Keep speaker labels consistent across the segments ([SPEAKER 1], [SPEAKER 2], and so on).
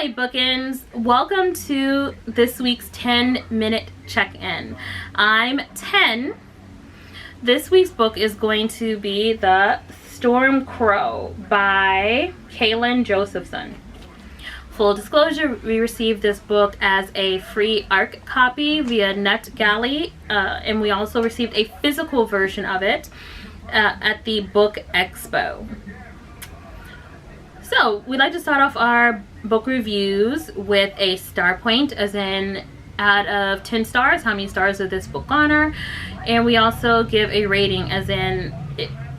[SPEAKER 1] Hi Bookends, welcome to this week's 10-minute check-in. I'm 10. This week's book is going to be The Storm Crow by Kalyn Josephson. Full disclosure, we received this book as a free ARC copy via NetGalley, and we also received a physical version of it at the Book Expo. So, we'd like to start off our book reviews with a star point, as in out of 10 stars, how many stars did this book garner? And we also give a rating, as in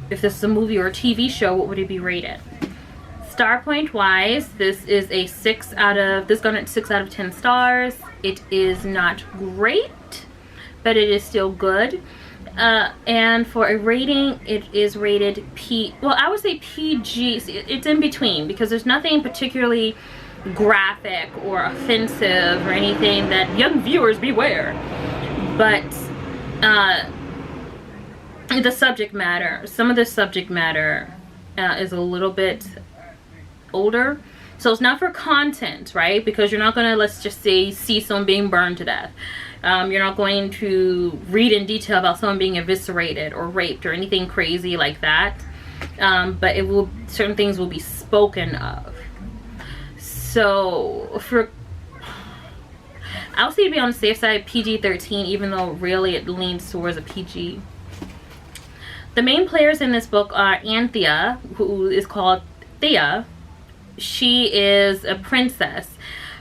[SPEAKER 1] if this is a movie or a TV show, what would it be rated? Star point wise, this is a 6 out of 10 stars. It is not great, but it is still good. And for a rating, it is rated I would say PG. It's in between, because there's nothing particularly graphic or offensive or anything that young viewers beware. But the subject matter, some of the subject matter is a little bit older. So it's not for content, right? Because you're not going to, let's just say, see someone being burned to death. You're not going to read in detail about someone being eviscerated or raped or anything crazy like that. But certain things will be spoken of. So I'll say, to be on the safe side, PG-13, even though really it leans towards a PG. The main players in this book are Anthea, who is called Thea. She is a princess.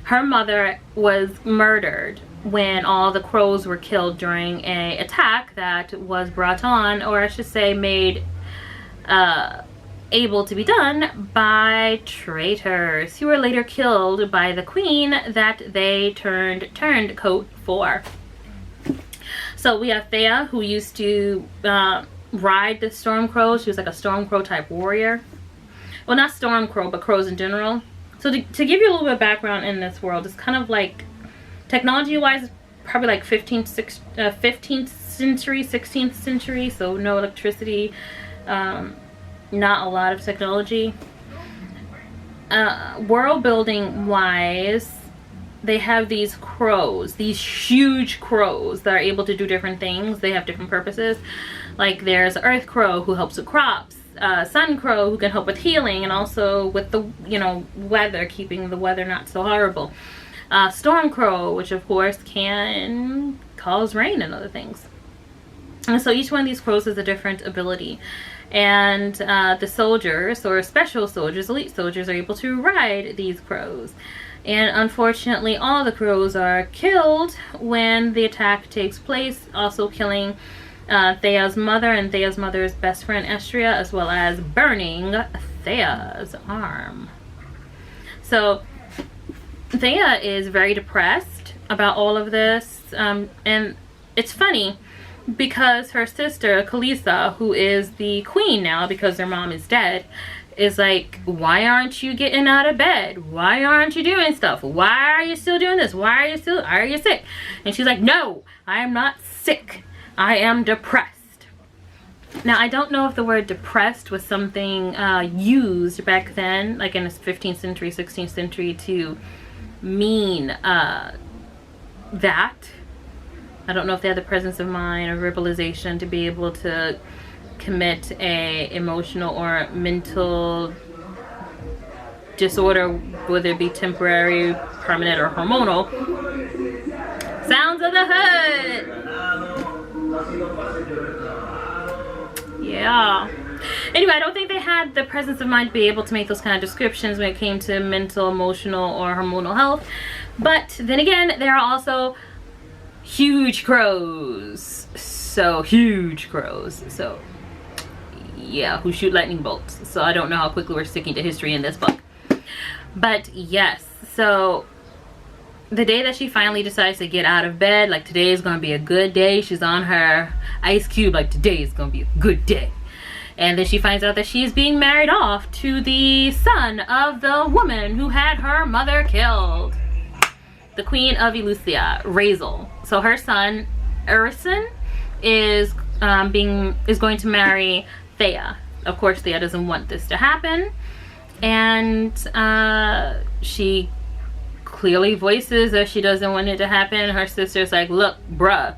[SPEAKER 1] Her mother was murdered when all the crows were killed during an attack that was brought on, or I should say made able to be done by traitors who were later killed by the queen that they turned coat for. So we have Thea, who used to ride the storm crow. She was like a storm crow type warrior. Well, not storm crow, but crows in general. So to give you a little bit of background in this world, it's kind of like, technology wise, probably like 15th century, 16th century, so no electricity, not a lot of technology. World building wise, they have these crows, these huge crows that are able to do different things. They have different purposes. Like there's Earth Crow, who helps with crops, Sun Crow, who can help with healing and also with the weather, keeping the weather not so horrible. Storm Crow, which of course can cause rain and other things. And so each one of these crows has a different ability. And the soldiers, or special soldiers, elite soldiers, are able to ride these crows. And unfortunately, all the crows are killed when the attack takes place, also killing Thea's mother and Thea's mother's best friend Estria, as well as burning Thea's arm. So Thea is very depressed about all of this, and it's funny because her sister Kalisa, who is the queen now because their mom is dead, is like, why aren't you getting out of bed? Why aren't you doing stuff? Why are you still doing this? Why are you sick? And she's like, no, I am not sick. I am depressed. Now, I don't know if the word depressed was something used back then, like in the 15th century, 16th century, to mean that. I don't know if they had the presence of mind or verbalization to be able to commit a emotional or mental disorder, whether it be temporary, permanent, or hormonal. Sounds of the hood. Yeah. Anyway, I don't think they had the presence of mind to be able to make those kind of descriptions when it came to mental, emotional, or hormonal health. But then again, there are also huge crows. So, huge crows. So, yeah, who shoot lightning bolts. So, I don't know how quickly we're sticking to history in this book. But, yes. So, the day that she finally decides to get out of bed, like today is going to be a good day. She's on her ice cube, like today is going to be a good day. And then she finds out that she's being married off to the son of the woman who had her mother killed. The Queen of Eleusia, Razel. So her son, Urson, is going to marry Thea. Of course, Thea doesn't want this to happen. And she clearly voices that she doesn't want it to happen. Her sister's like, look, bruh,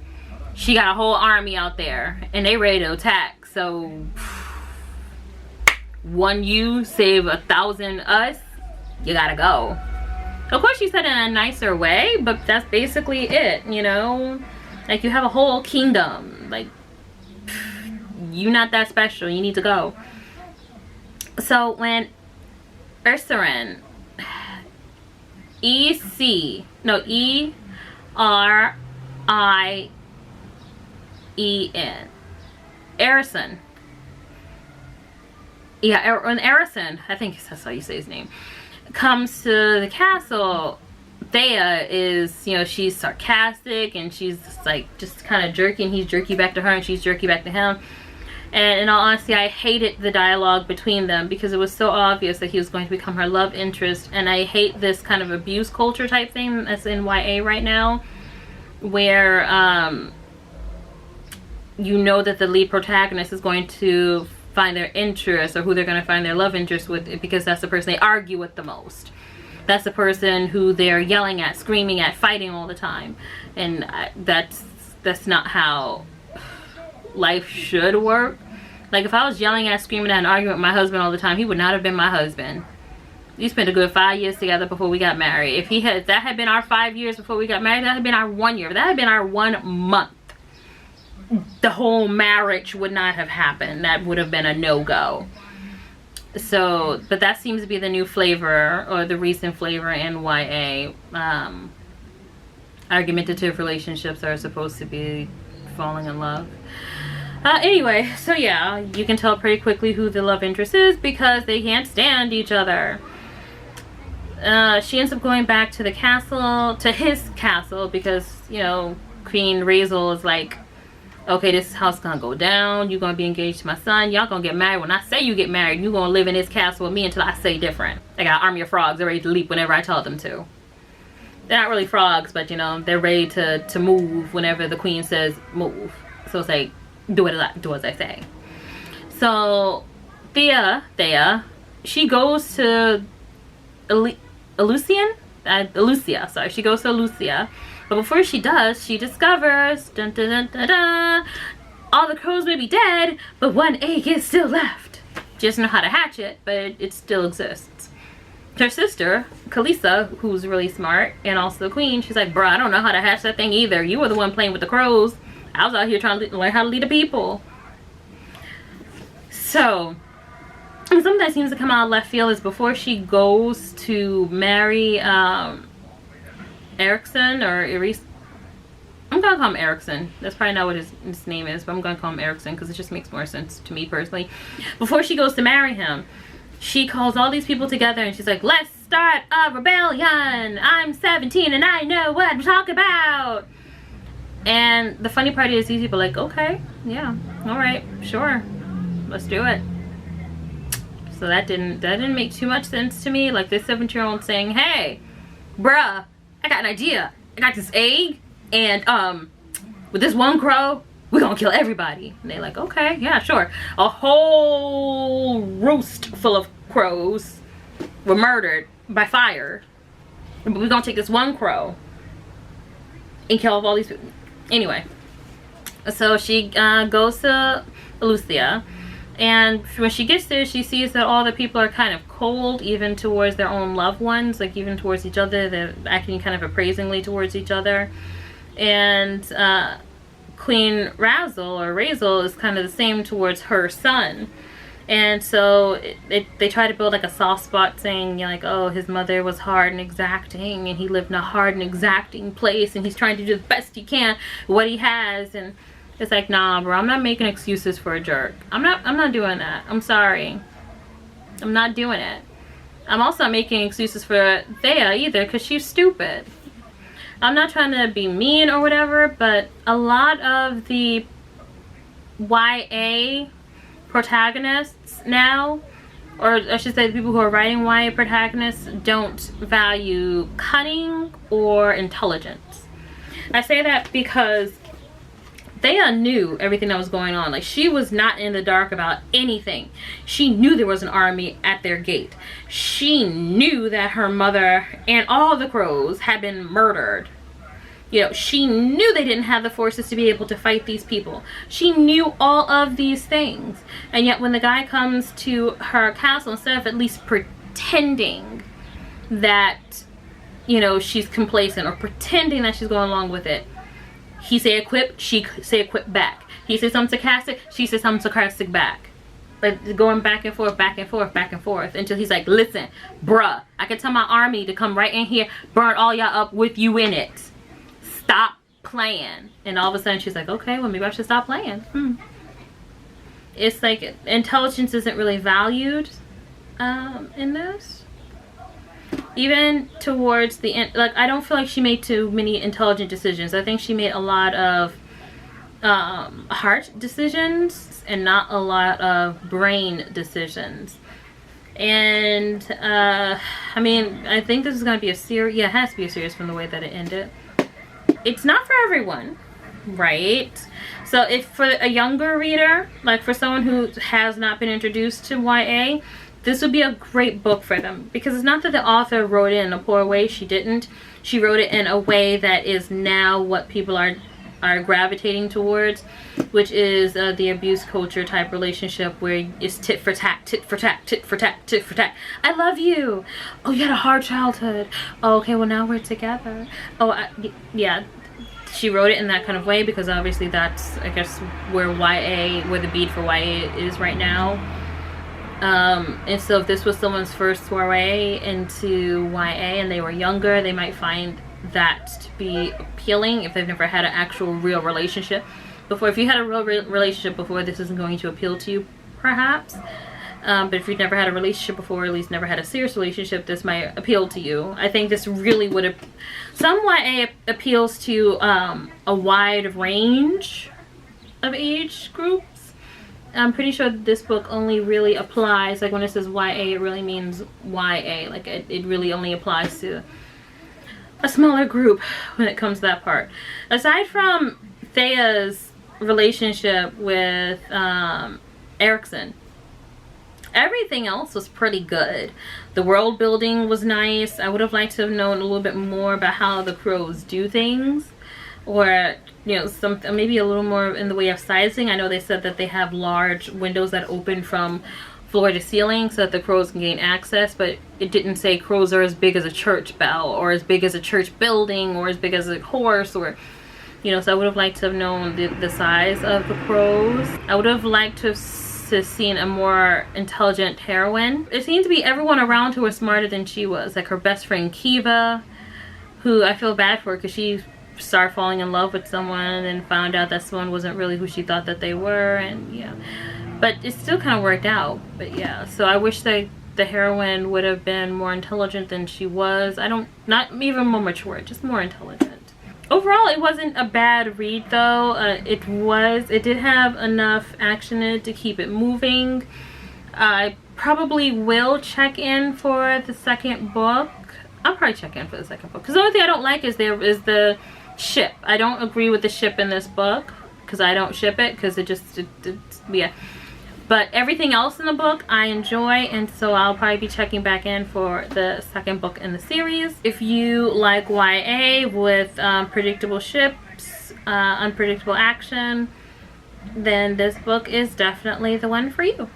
[SPEAKER 1] she got a whole army out there and they ready to attack. So one you save 1,000 us, you gotta go. Of course she said it in a nicer way, but that's basically it, you know? Like, you have a whole kingdom. Like, you not that special. You need to go. So when Erisen, E-R-I-E-N, Erisen. Yeah, when Erisen, I think that's how you say his name, comes to the castle, Thea is, you know, she's sarcastic and she's just kind of jerky, and he's jerky back to her and she's jerky back to him. And in all honesty, I hated the dialogue between them because it was so obvious that he was going to become her love interest. And I hate this kind of abuse culture type thing that's in YA right now, where you know that the lead protagonist is going to find their interest, or who they're going to find their love interest with, because that's the person they argue with the most. That's the person who they're yelling at, screaming at, fighting all the time. And that's not how life should work. Like, if I was yelling at, screaming at, and arguing with my husband all the time, he would not have been my husband. We spent a good 5 years together before we got married. If that had been our 5 years before we got married, that had been our 1 year. If that had been our 1 month, the whole marriage would not have happened. That would have been a no-go. So, but that seems to be the new flavor, or the recent flavor in YA. Argumentative relationships are supposed to be falling in love. Anyway, so yeah, you can tell pretty quickly who the love interest is because they can't stand each other. She ends up going back to the castle, to his castle, because, you know, Queen Razel is like, okay, this house gonna go down, you're gonna be engaged to my son, y'all gonna get married. When I say you get married, you're gonna live in this castle with me until I say different. I got an army of frogs, they're ready to leap whenever I tell them to. They're not really frogs, but you know, they're ready to move whenever the queen says move. So it's like, do as I say. So Thea, she goes to Elucia, sorry, she goes to Elucia. But before she does, she discovers, dun, dun, dun, dun, dun, all the crows may be dead, but one egg is still left. She doesn't know how to hatch it, but it still exists. Her sister, Kalisa, who's really smart, and also the queen, she's like, bruh, I don't know how to hatch that thing either. You were the one playing with the crows. I was out here trying to learn how to lead the people. So, something that seems to come out of left field is before she goes to marry Erikson, or Iris. I'm gonna call him Erikson. That's probably not what his name is, but I'm gonna call him Erikson because it just makes more sense to me personally. Before she goes to marry him, she calls all these people together and she's like, let's start a rebellion. I'm 17 and I know what I'm talking about. And the funny part is these people are like, okay, yeah, all right, sure, let's do it. So that didn't make too much sense to me. Like, this 17-year-old saying, hey, bruh, I got an idea. I got this egg, and with this one crow, we're gonna kill everybody. And they're like, okay, yeah, sure. A whole roost full of crows were murdered by fire. But we're gonna take this one crow and kill off all these people. Anyway, so she goes to Elucia, and when she gets there, she sees that all the people are kind of cold, even towards their own loved ones, like even towards each other. They're acting kind of appraisingly towards each other. And Queen Razel is kind of the same towards her son. And so they try to build like a soft spot, saying, you know, like, oh, his mother was hard and exacting, and he lived in a hard and exacting place, and he's trying to do the best he can with what he has. And it's like, nah, bro, I'm not making excuses for a jerk. I'm not doing that. I'm sorry. I'm not doing it. I'm also not making excuses for Thea either, because she's stupid. I'm not trying to be mean or whatever, but a lot of the YA protagonists now, or I should say the people who are writing YA protagonists, don't value cunning or intelligence. I say that because Thea knew everything that was going on. Like, she was not in the dark about anything. She knew there was an army at their gate. She knew that her mother and all the crows had been murdered. You know, she knew they didn't have the forces to be able to fight these people. She knew all of these things. And yet when the guy comes to her castle, instead of at least pretending that, you know, she's complacent or pretending that she's going along with it, he say equip, she say equip back. He says something sarcastic, she says something sarcastic back. Like, going back and forth, back and forth, back and forth, until he's like, listen, bruh, I can tell my army to come right in here, burn all y'all up with you in it. Stop playing. And all of a sudden she's like, okay, well, maybe I should stop playing. It's like intelligence isn't really valued in this. Even towards the end, like, I don't feel like she made too many intelligent decisions. I think she made a lot of heart decisions and not a lot of brain decisions. And I mean, I think this is going to be a series. Yeah, it has to be a series from the way that it ended. It's not for everyone, right? So if for a younger reader, like for someone who has not been introduced to YA, this would be a great book for them, because it's not that the author wrote it in a poor way. She didn't. She wrote it in a way that is now what people are gravitating towards, which is the abuse culture type relationship where it's tit for tat, tit for tat, tit for tat, tit for tat. I love you. Oh, you had a hard childhood. Oh, okay, well now we're together. Oh, yeah. She wrote it in that kind of way because obviously that's, I guess, where the beat for YA is right now. And so if this was someone's first foray into YA and they were younger, they might find that to be appealing if they've never had an actual real relationship before. If you had a real relationship before, this isn't going to appeal to you, perhaps. But if you've never had a relationship before, or at least never had a serious relationship, this might appeal to you. I think this really would have... Some YA appeals to a wide range of age groups. I'm pretty sure this book only really applies, like when it says YA, it really means YA. Like it really only applies to a smaller group when it comes to that part. Aside from Thea's relationship with Erickson, everything else was pretty good. The world building was nice. I would have liked to have known a little bit more about how the crows do things, or, you know, maybe a little more in the way of sizing. I know they said that they have large windows that open from floor to ceiling so that the crows can gain access, but it didn't say crows are as big as a church bell or as big as a church building or as big as a horse, or, you know, so I would have liked to have known the size of the crows. I would have liked to have seen a more intelligent heroine. It seemed to be everyone around who was smarter than she was, like her best friend Kiva, who I feel bad for because she started falling in love with someone and found out that someone wasn't really who she thought that they were, and yeah, but it still kind of worked out. But yeah, so I wish that the heroine would have been more intelligent than she was. Not even more mature, just more intelligent. Overall, it wasn't a bad read though. It did have enough action in it to keep it moving. I probably will check in for the second book. I'll probably check in for the second book because the only thing I don't like is the ship. I don't agree with the ship in this book because I don't ship it because yeah. But everything else in the book I enjoy, and so I'll probably be checking back in for the second book in the series. If you like YA with predictable ships, unpredictable action, then this book is definitely the one for you.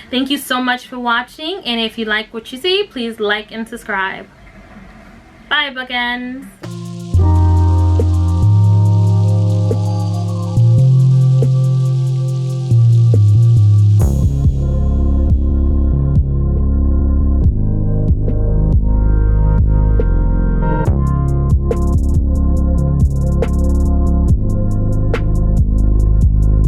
[SPEAKER 1] Thank you so much for watching, and if you like what you see, please like and subscribe. Bye, Bookends!